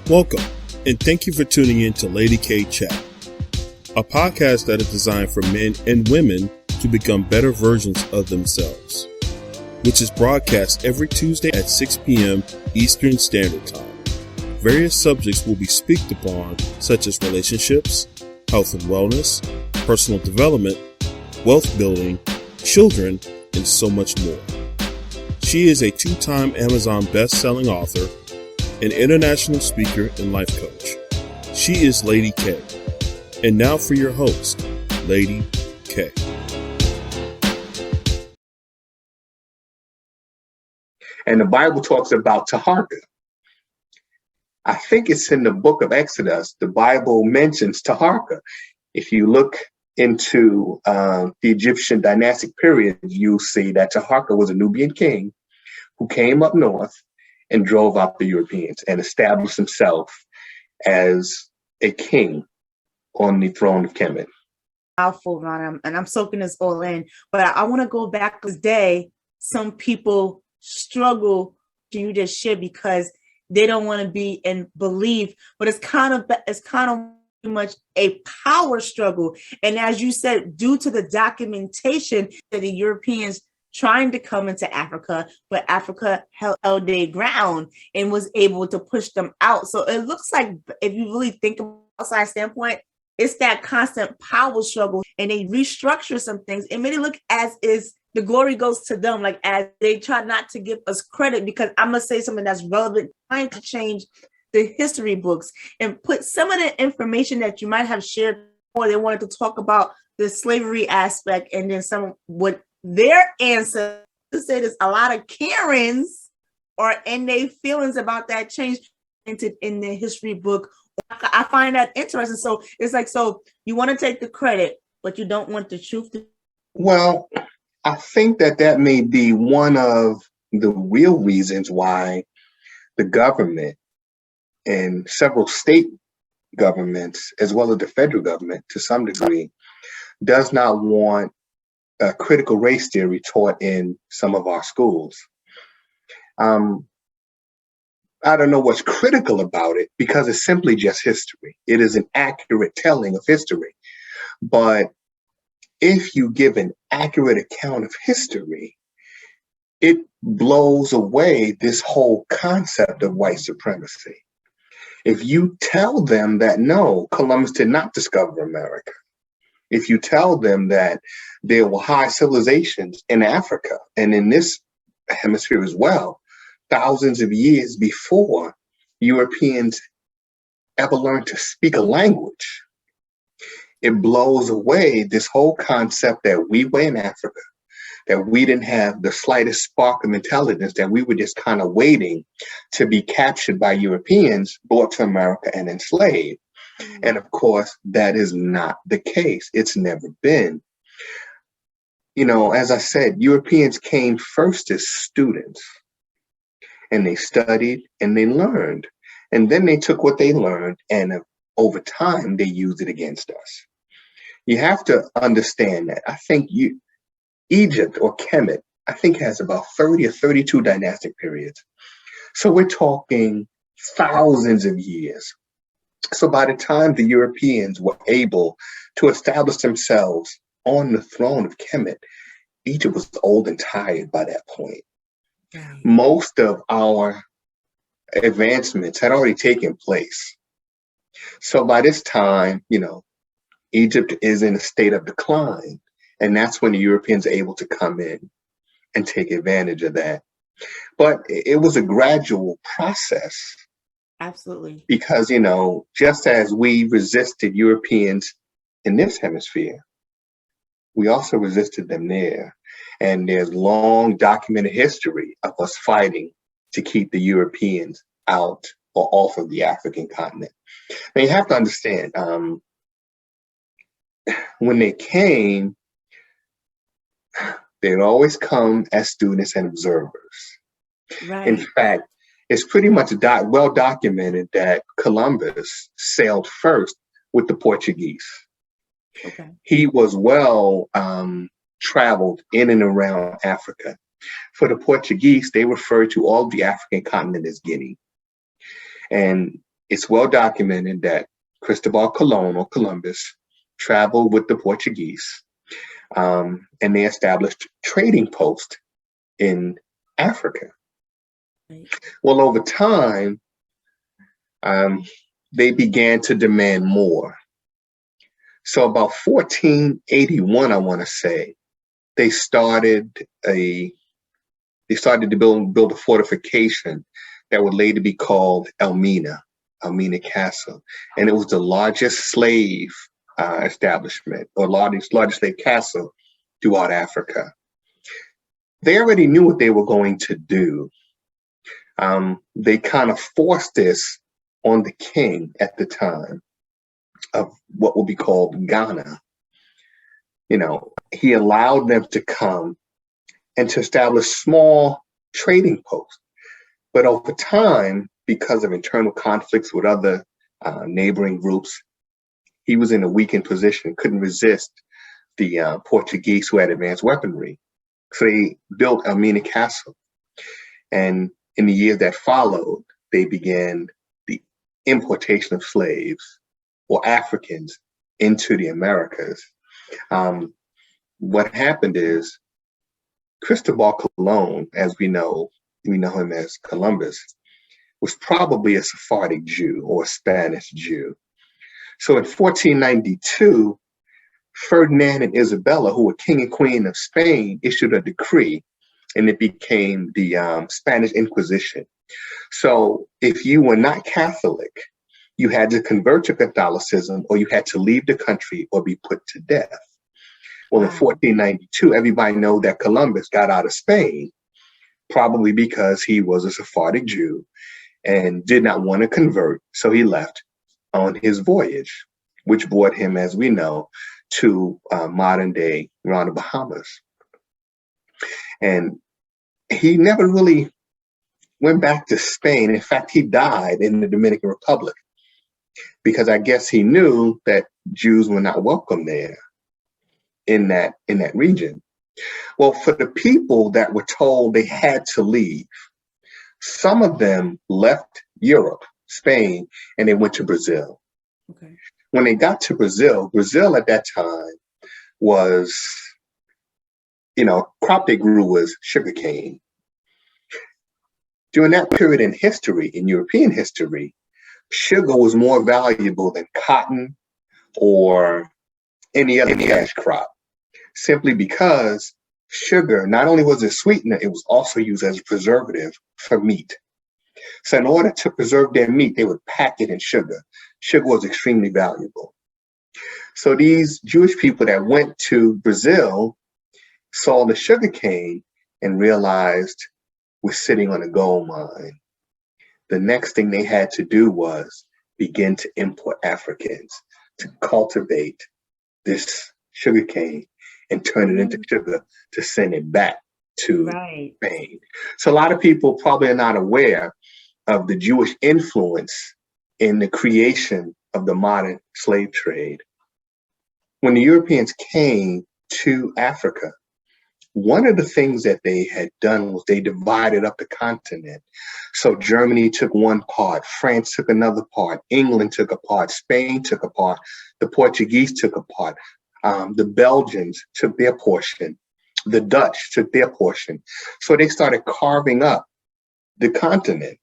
Welcome, and thank you for tuning in to Lady K Chat, a podcast that is designed for men and women to become better versions of themselves, which is broadcast every Tuesday at 6 p.m. Eastern Standard Time. Various subjects will be spoken upon, such as relationships, health and wellness, personal development, wealth building, children, and so much more. She is a two-time Amazon best-selling author, an international speaker, and life coach. She is Lady K. And now for your host, Lady K. And the Bible talks about Taharka. I think it's in the book of Exodus. The Bible mentions Taharka. If you look into the Egyptian dynastic period, you'll see that Taharka was a Nubian king who came up north and drove out the Europeans and established himself as a king on the throne of Kemet. Powerful, Ron, and I'm soaking this all in. But I want to go back to this day. Some people struggle to you just share because they don't want to be in belief, but it's kind of much a power struggle. And as you said, due to the documentation that the Europeans trying to come into Africa, but Africa held their ground and was able to push them out. So it looks like, if you really think from outside standpoint, it's that constant power struggle, and they restructure some things and made it look as is the glory goes to them, like as they try not to give us credit, because I'm gonna say something that's relevant, trying to change the history books and put some of the information that you might have shared before. They wanted to talk about the slavery aspect, and then some what their ancestors say. There's a lot of Karens or in their feelings about that change in the history book. I find that interesting. So it's like, so you want to take the credit, but you don't want the truth to. Well, I think that may be one of the real reasons why the government and several state governments, as well as the federal government to some degree, does not want critical race theory taught in some of our schools. I don't know what's critical about it, because it's simply just history. It is an accurate telling of history. But if you give an accurate account of history, it blows away this whole concept of white supremacy. If you tell them that, no, Columbus did not discover America, if you tell them that there were high civilizations in Africa and in this hemisphere as well, thousands of years before Europeans ever learned to speak a language, it blows away this whole concept that we were in Africa, that we didn't have the slightest spark of intelligence, that we were just kind of waiting to be captured by Europeans, brought to America and enslaved. And of course, that is not the case. It's never been. You know, as I said, Europeans came first as students, and they studied and they learned. And then they took what they learned, and over time, they used it against us. You have to understand that. I think Egypt, or Kemet, I think has about 30 or 32 dynastic periods. So we're talking thousands of years. So by the time the Europeans were able to establish themselves on the throne of Kemet, Egypt was old and tired by that point. Most of our advancements had already taken place. So by this time, you know, Egypt is in a state of decline. And that's when the Europeans are able to come in and take advantage of that. But it was a gradual process. Absolutely. Because, you know, just as we resisted Europeans in this hemisphere, we also resisted them there. And there's long documented history of us fighting to keep the Europeans out or off of the African continent. Now you have to understand, when they came, they'd always come as students and observers. Right. In fact, it's pretty much well documented that Columbus sailed first with the Portuguese. Okay. He was well traveled in and around Africa. For the Portuguese, they referred to all the African continent as Guinea. And it's well documented that Cristobal Colon or Columbus traveled with the Portuguese, and they established trading posts in Africa. Right. Well, over time, they began to demand more. So about 1481, I want to say, they started to build a fortification that would later be called Elmina Castle, and it was the largest slave establishment or largest slave castle throughout Africa. They already knew what they were going to do. They kind of forced this on the king at the time of what would be called Ghana. He allowed them to come and to establish small trading posts. But over time, because of internal conflicts with other neighboring groups, he was in a weakened position, couldn't resist the Portuguese who had advanced weaponry. So they built Elmina Castle. And in the years that followed, they began the importation of slaves or Africans into the Americas. What happened is Cristobal Colon, as we know him as Columbus, was probably a Sephardic Jew or a Spanish Jew. So in 1492, Ferdinand and Isabella, who were king and queen of Spain, issued a decree, and it became the Spanish Inquisition. So if you were not Catholic, you had to convert to Catholicism, or you had to leave the country or be put to death. Well, in 1492, everybody knows that Columbus got out of Spain, probably because he was a Sephardic Jew and did not want to convert. So he left on his voyage, which brought him, as we know, to modern day around the Bahamas. And he never really went back to Spain. In fact, he died in the Dominican Republic because I guess he knew that Jews were not welcome there in that region. Well, for the people that were told they had to leave, some of them left Europe, Spain, and they went to Brazil. Okay. When they got to Brazil at that time was, crop they grew was sugarcane. During that period in history, in European history, sugar was more valuable than cotton or any other cash crop, simply because sugar, not only was a sweetener, it was also used as a preservative for meat. So in order to preserve their meat, they would pack it in sugar. Sugar was extremely valuable. So these Jewish people that went to Brazil saw the sugarcane and realized we're sitting on a gold mine. The next thing they had to do was begin to import Africans to cultivate this sugarcane and turn it into sugar to send it back to Spain. So a lot of people probably are not aware of the Jewish influence in the creation of the modern slave trade. When the Europeans came to Africa, one of the things that they had done was they divided up the continent. So Germany took one part, France took another part, England took a part, Spain took a part, the Portuguese took a part, the Belgians took their portion, the Dutch took their portion. So they started carving up the continent.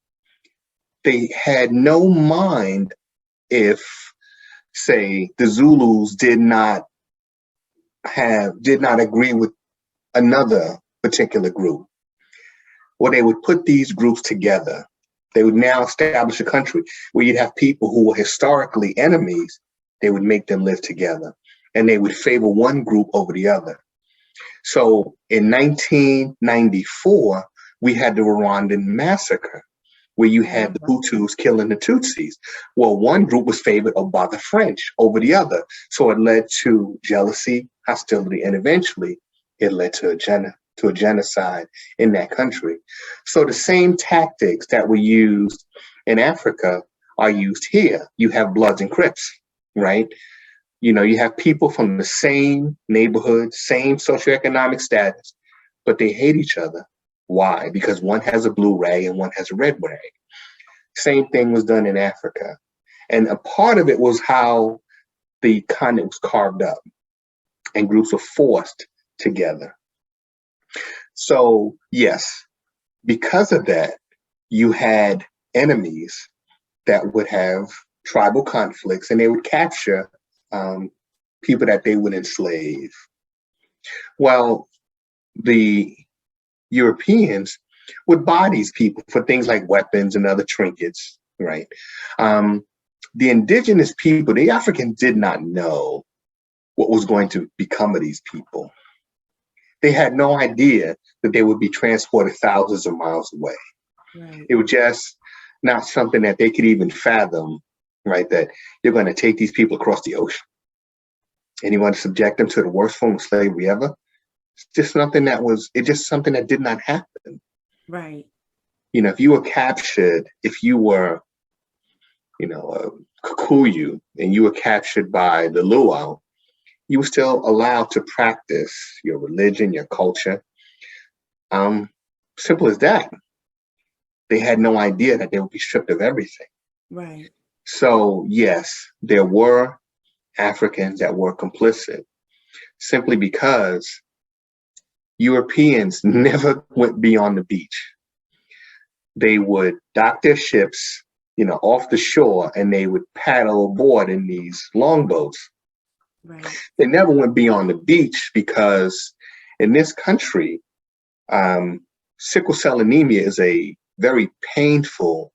They had no mind if, say, the Zulus did not agree with another particular group. Well, they would put these groups together. They would now establish a country where you'd have people who were historically enemies. They would make them live together, and they would favor one group over the other. So in 1994, we had the Rwandan massacre, where you had the Hutus killing the Tutsis. Well, one group was favored by the French over the other. So it led to jealousy, hostility, and eventually it led to a genocide in that country. So the same tactics that were used in Africa are used here. You have Bloods and Crips, right? You have people from the same neighborhood, same socioeconomic status, but they hate each other. Why? Because one has a blue rag and one has a red rag. Same thing was done in Africa. And a part of it was how the continent was carved up and groups were forced together. So, yes, because of that, you had enemies that would have tribal conflicts and they would capture people that they would enslave. Well, the Europeans would buy these people for things like weapons and other trinkets, right? The indigenous people, the Africans, did not know what was going to become of these people. They had no idea that they would be transported thousands of miles away. Right. It was just not something that they could even fathom, right? That you're going to take these people across the ocean and you want to subject them to the worst form of slavery ever. It's just something that did not happen. Right. You know, if you were captured, if you were, you know, a Kikuyu and you were captured by the Luau, you were still allowed to practice your religion, your culture. Simple as that. They had no idea that they would be stripped of everything. Right. So, yes, there were Africans that were complicit simply because Europeans never went beyond the beach. They would dock their ships, you know, off the shore, and they would paddle aboard in these longboats. Right. They never went beyond the beach because in this country, sickle cell anemia is a very painful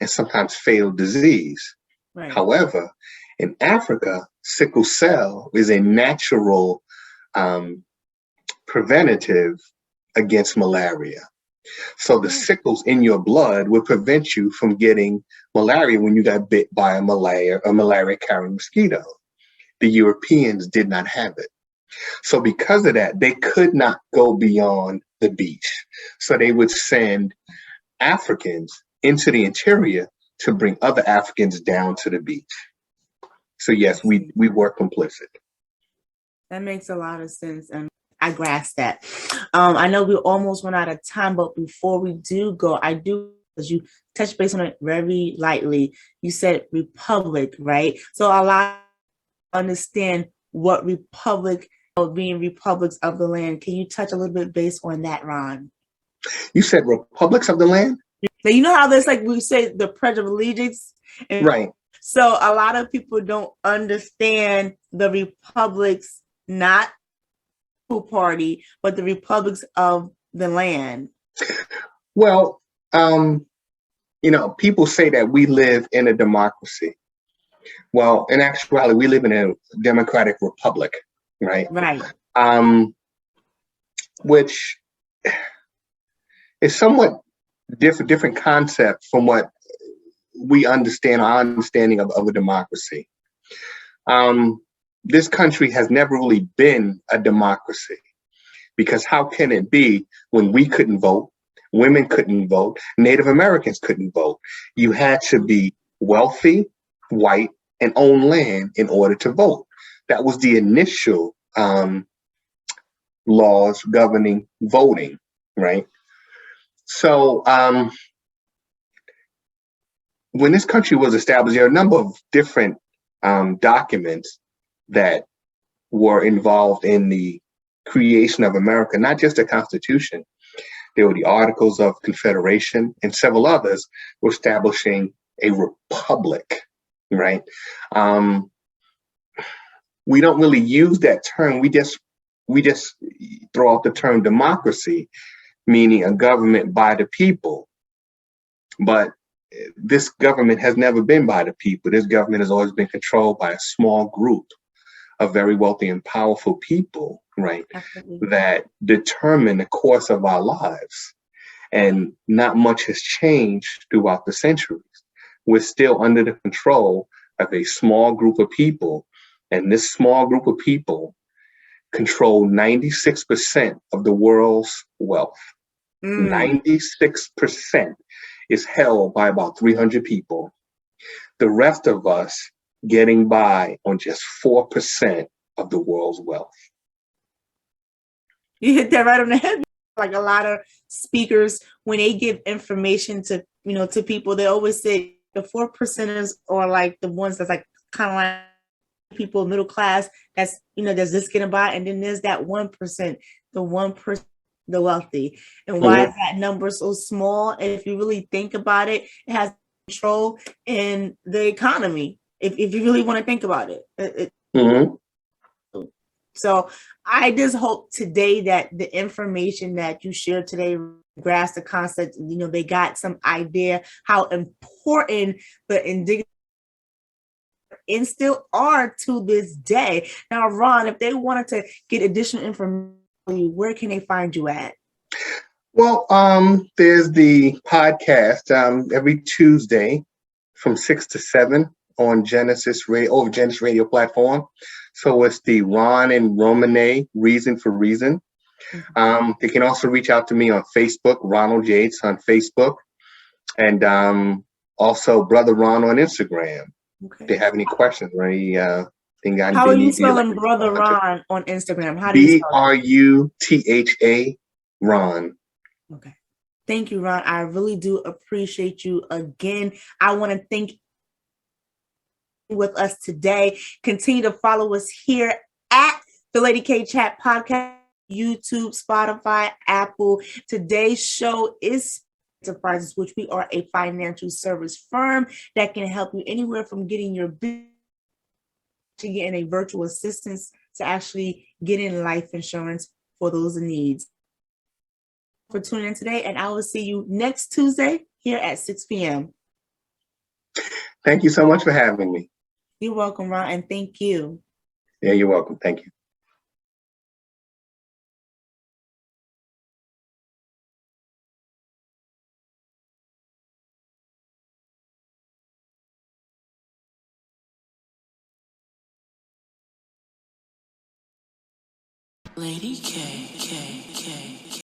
and sometimes fatal disease. Right. However, in Africa, sickle cell is a natural preventative against malaria. So the sickles in your blood would prevent you from getting malaria when you got bit by a malaria-carrying mosquito. The Europeans did not have it. So because of that, they could not go beyond the beach. So they would send Africans into the interior to bring other Africans down to the beach. So yes, we were complicit. That makes a lot of sense, and I grasp that. I know we almost run out of time, but before we do go, because you touched base on it very lightly, you said republic, right? So a lot understand what republic, being republics of the land. Can you touch a little bit based on that, Ron? You said republics of the land? Now, you know how there's like we say the Pledge of Allegiance? Right. So a lot of people don't understand the republics, not party, but the republics of the land. Well, you know, people say that we live in a democracy. Well, in actuality, we live in a democratic republic, right? Right. Which is somewhat different concept from what we understand, our understanding of a democracy. This country has never really been a democracy because how can it be when we couldn't vote, women couldn't vote, Native Americans couldn't vote? You had to be wealthy, white, and own land in order to vote. That was the initial laws governing voting, right? So when this country was established, there are a number of different documents that were involved in the creation of America, not just the Constitution. There were the Articles of Confederation and several others were establishing a republic, right? We don't really use that term. We just throw out the term democracy, meaning a government by the people. But this government has never been by the people. This government has always been controlled by a small group of very wealthy and powerful people, right? Absolutely. That determine the course of our lives. And not much has changed throughout the centuries. We're still under the control of a small group of people. And this small group of people control 96% of the world's wealth. 96% is held by about 300 people. The rest of us getting by on just 4% of the world's wealth. You hit that right on the head. like a lot of speakers, when they give information to, to people, they always say the 4%ers are like the ones that's like kind of like people middle class that's that's just getting by, and then there's that 1%, the 1%, the wealthy. And why is that number so small? And if you really think about it, it has control in the economy. If you really want to think about it. So I just hope today that the information that you shared today grasp the concept, they got some idea how important the Indigenous and still are to this day. Now, Ron, if they wanted to get additional information, where can they find you at? Well, there's the podcast every Tuesday from 6 to 7 on Genesis Radio platform. So it's the Ron and Romane Reason for Reason. They can also reach out to me on Facebook, Ronald Yates on Facebook, and also Brother Ron on Instagram. Okay. If they have any questions or any thing I How are you spelling Brother Ron on Instagram? How do you spell it? Brutha Ron. Okay. Thank you, Ron. I really do appreciate you again. I want to thank with us today. Continue to follow us here at the Lady K Chat Podcast, YouTube, Spotify, Apple. Today's show is Enterprises, which we are a financial service firm that can help you anywhere from getting your business to getting a virtual assistance to actually getting life insurance for those needs. For tuning in today, and I will see you next Tuesday here at 6 p.m. Thank you so much for having me. You're welcome, Ron, and thank you. Yeah, you're welcome. Thank you. Lady K.